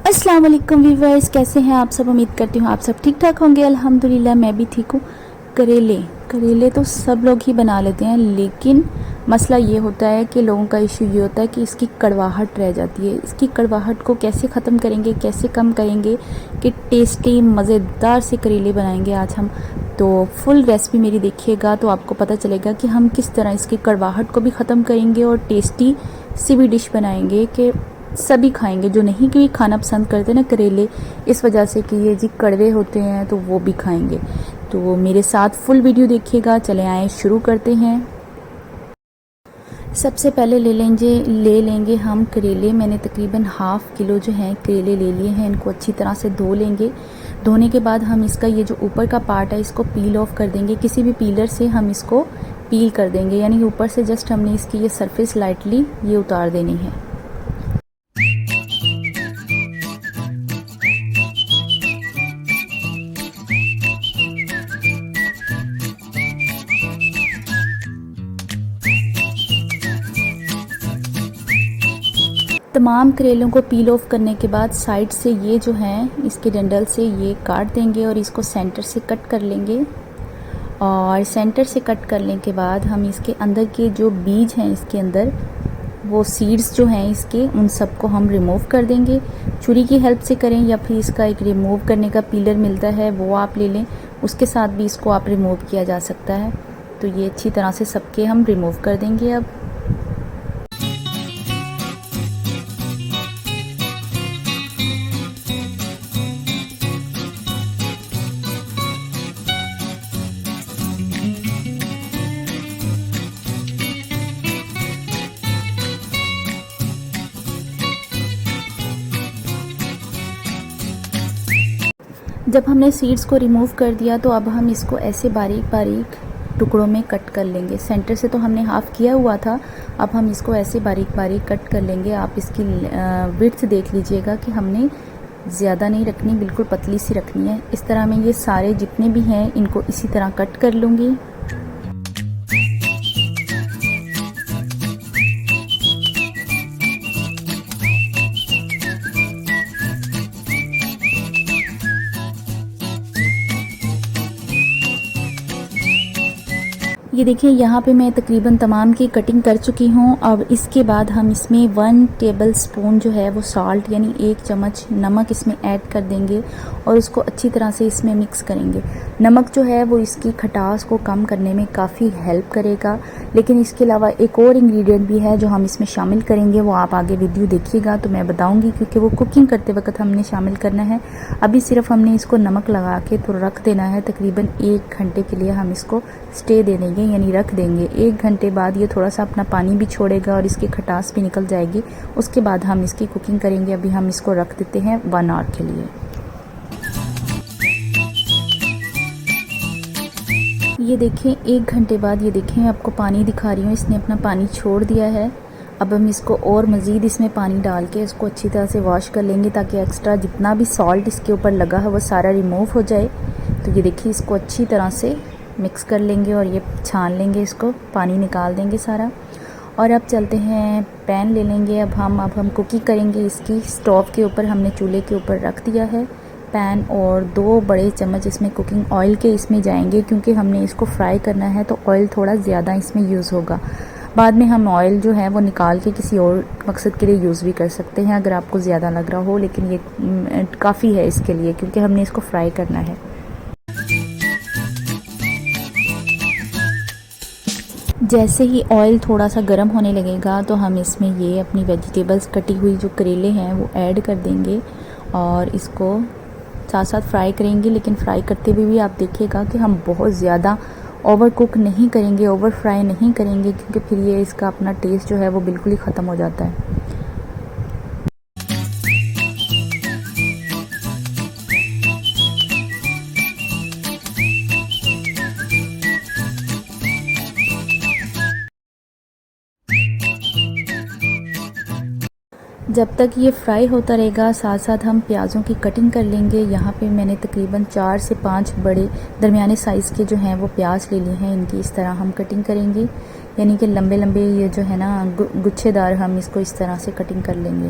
अस्सलाम वालेकुम व्यूवर्स, कैसे हैं आप सब। उम्मीद करती हूँ आप सब ठीक ठाक होंगे। अल्हम्दुलिल्लाह मैं भी ठीक हूँ। करेले तो सब लोग ही बना लेते हैं, लेकिन मसला ये होता है कि लोगों का इशू ये होता है कि इसकी कड़वाहट रह जाती है। इसकी कड़वाहट को कैसे ख़त्म करेंगे, कैसे कम करेंगे कि टेस्टी मज़ेदार से करेले बनाएंगे आज हम। तो फुल रेसिपी मेरी देखिएगा तो आपको पता चलेगा कि हम किस तरह इसकी कड़वाहट को भी ख़त्म करेंगे और टेस्टी सी भी डिश बनाएंगे कि सभी खाएंगे। जो नहीं कि खाना पसंद करते ना करेले, इस वजह से कि ये जी कड़वे होते हैं, तो वो भी खाएंगे। तो मेरे साथ फुल वीडियो देखिएगा। चले आए शुरू करते हैं। सबसे पहले ले लेंगे हम करेले। मैंने तकरीबन ½ किलो जो है करेले ले लिए हैं। इनको अच्छी तरह से धो लेंगे। धोने के बाद हम इसका ये जो ऊपर का पार्ट है इसको पील ऑफ कर देंगे। किसी भी पीलर से हम इसको पील कर देंगे, यानी कि ऊपर से जस्ट हमने इसकी ये सरफेस लाइटली ये उतार देनी है। तमाम करेलों को पील ऑफ करने के बाद साइड से ये जो हैं इसके डंडल से ये काट देंगे और इसको सेंटर से कट कर लेंगे। और सेंटर से कट करने के बाद हम इसके अंदर के जो बीज हैं, इसके अंदर वो सीड्स जो हैं इसके, उन सबको हम रिमूव कर देंगे। छुरी की हेल्प से करें या फिर इसका एक रिमूव करने का पीलर मिलता है वो आप ले लें, उसके साथ भी इसको आप रिमूव किया जा सकता है। तो ये अच्छी तरह से सबके हम रिमूव कर देंगे। अब जब हमने सीड्स को रिमूव कर दिया तो अब हम इसको ऐसे बारीक बारीक टुकड़ों में कट कर लेंगे। सेंटर से तो हमने हाफ़ किया हुआ था, अब हम इसको ऐसे बारीक बारीक कट कर लेंगे। आप इसकी विड्थ देख लीजिएगा कि हमने ज़्यादा नहीं रखनी, बिल्कुल पतली सी रखनी है। इस तरह मैं ये सारे जितने भी हैं इनको इसी तरह कट कर लूँगी। ये देखिए यहाँ पे मैं तकरीबन तमाम की कटिंग कर चुकी हूँ। अब इसके बाद हम इसमें 1 टेबल स्पून जो है वो सॉल्ट यानी 1 चम्मच नमक इसमें ऐड कर देंगे और उसको अच्छी तरह से इसमें मिक्स करेंगे। नमक जो है वो इसकी खटास को कम करने में काफ़ी हेल्प करेगा, लेकिन इसके अलावा एक और इंग्रेडिएंट भी है जो हम इसमें शामिल करेंगे, वो आप आगे वीडियो देखिएगा तो मैं बताऊँगी, क्योंकि वो कुकिंग करते वक्त हमने शामिल करना है। अभी सिर्फ हमने इसको नमक लगा के तो रख देना है। तकरीबन 1 घंटे के लिए हम इसको स्टे दे देंगे, यानी रख देंगे। 1 घंटे बाद ये थोड़ा सा अपना पानी भी छोड़ेगा और इसकी खटास भी निकल जाएगी। उसके बाद हम इसकी कुकिंग करेंगे। अभी हम इसको रख देते हैं 1 आवर के लिए। ये देखें 1 घंटे बाद, ये देखें मैं आपको पानी दिखा रही हूँ, इसने अपना पानी छोड़ दिया है। अब हम इसको और मज़ीद इसमें पानी डाल के इसको अच्छी तरह से वॉश कर लेंगे, ताकि एक्स्ट्रा जितना भी सॉल्ट इसके ऊपर लगा है वो सारा रिमूव हो जाए। तो ये देखिए इसको अच्छी तरह से मिक्स कर लेंगे और ये छान लेंगे, इसको पानी निकाल देंगे सारा। और अब चलते हैं, पैन ले लेंगे। अब हम कुकिंग करेंगे इसकी। स्टोव के ऊपर हमने चूल्हे के ऊपर रख दिया है पैन, और 2 बड़े चम्मच इसमें कुकिंग ऑयल के इसमें जाएंगे, क्योंकि हमने इसको फ्राई करना है तो ऑयल थोड़ा ज़्यादा इसमें यूज़ होगा। बाद में हम ऑयल जो है वो निकाल के किसी और मकसद के लिए यूज़ भी कर सकते हैं अगर आपको ज़्यादा लग रहा हो, लेकिन ये काफ़ी है इसके लिए, क्योंकि हमने इसको फ्राई करना है। जैसे ही ऑयल थोड़ा सा गर्म होने लगेगा तो हम इसमें ये अपनी वेजिटेबल्स कटी हुई जो करेले हैं वो ऐड कर देंगे और इसको साथ साथ फ्राई करेंगे। लेकिन फ्राई करते हुए भी आप देखिएगा कि हम बहुत ज़्यादा ओवर कुक नहीं करेंगे, ओवर फ्राई नहीं करेंगे, क्योंकि फिर ये इसका अपना टेस्ट जो है वो बिल्कुल ही ख़त्म हो जाता है। जब तक ये फ्राई होता रहेगा साथ साथ हम प्याज़ों की कटिंग कर लेंगे। यहाँ पे मैंने तकरीबन 4 से 5 बड़े दरमियाने साइज़ के जो हैं वो प्याज ले लिए हैं। इनकी इस तरह हम कटिंग करेंगे, यानी कि लंबे लंबे ये जो है ना गुच्छेदार, हम इसको इस तरह से कटिंग कर लेंगे।